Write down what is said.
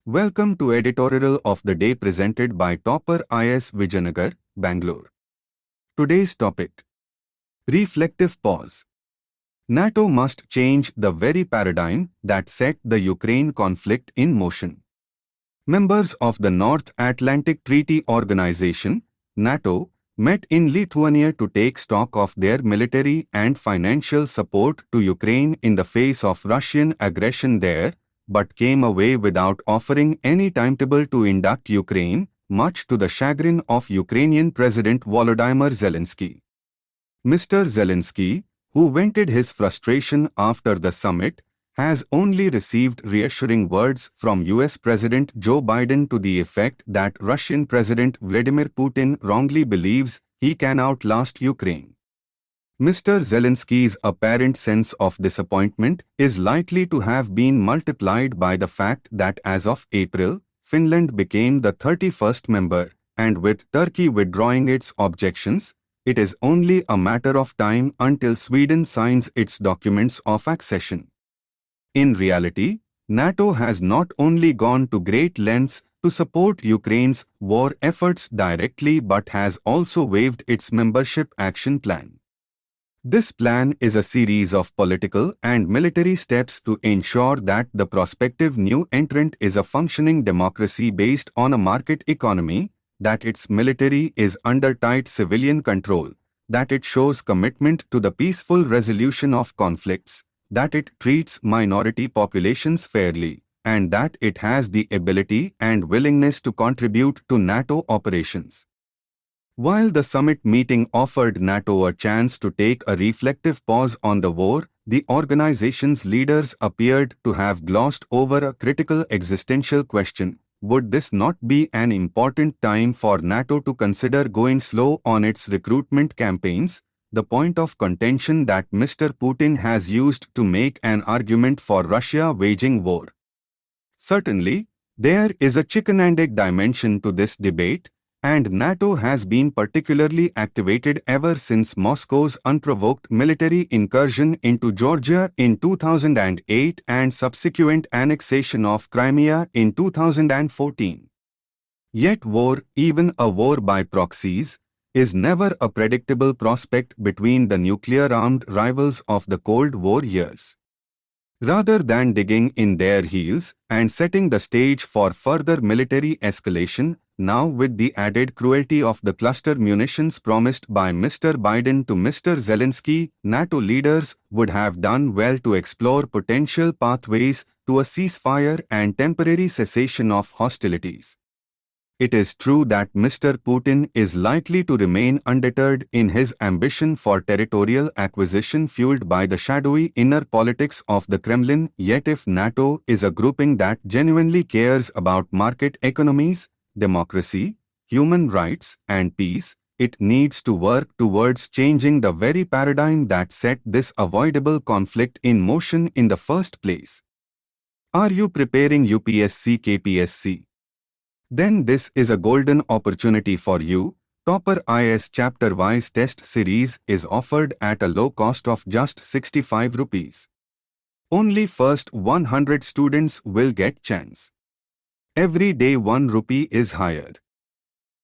Welcome to Editorial of the Day presented by Topper IS Vijayanagar, Bangalore. Today's topic: Reflective Pause. NATO must change the very paradigm that set the Ukraine conflict in motion. Members of the North Atlantic Treaty Organization, NATO, met in Lithuania to take stock of their military and financial support to Ukraine in the face of Russian aggression there, but came away without offering any timetable to induct Ukraine, much to the chagrin of Ukrainian President Volodymyr Zelensky. Mr. Zelensky, who vented his frustration after the summit, has only received reassuring words from US President Joe Biden to the effect that Russian President Vladimir Putin wrongly believes he can outlast Ukraine. Mr. Zelensky's apparent sense of disappointment is likely to have been multiplied by the fact that as of April, Finland became the 31st member, and with Turkey withdrawing its objections, it is only a matter of time until Sweden signs its documents of accession. In reality, NATO has not only gone to great lengths to support Ukraine's war efforts directly but has also waived its membership action plan. This plan is a series of political and military steps to ensure that the prospective new entrant is a functioning democracy based on a market economy, that its military is under tight civilian control, that it shows commitment to the peaceful resolution of conflicts, that it treats minority populations fairly, and that it has the ability and willingness to contribute to NATO operations. While the summit meeting offered NATO a chance to take a reflective pause on the war, the organization's leaders appeared to have glossed over a critical existential question: would this not be an important time for NATO to consider going slow on its recruitment campaigns, the point of contention that Mr. Putin has used to make an argument for Russia waging war? Certainly, there is a chicken-and-egg dimension to this debate, and NATO has been particularly activated ever since Moscow's unprovoked military incursion into Georgia in 2008 and subsequent annexation of Crimea in 2014. Yet war, even a war by proxies, is never a predictable prospect between the nuclear-armed rivals of the Cold War years. Rather than digging in their heels and setting the stage for further military escalation, now with the added cruelty of the cluster munitions promised by Mr. Biden to Mr. Zelensky, NATO leaders would have done well to explore potential pathways to a ceasefire and temporary cessation of hostilities. It is true that Mr. Putin is likely to remain undeterred in his ambition for territorial acquisition fueled by the shadowy inner politics of the Kremlin, yet if NATO is a grouping that genuinely cares about market economies, democracy, human rights, and peace, it needs to work towards changing the very paradigm that set this avoidable conflict in motion in the first place. Are you preparing UPSC KPSC? Then this is a golden opportunity for you. Topper IS chapter-wise test series is offered at a low cost of just 65 rupees. Only first 100 students will get chance. Every day 1 rupee is higher.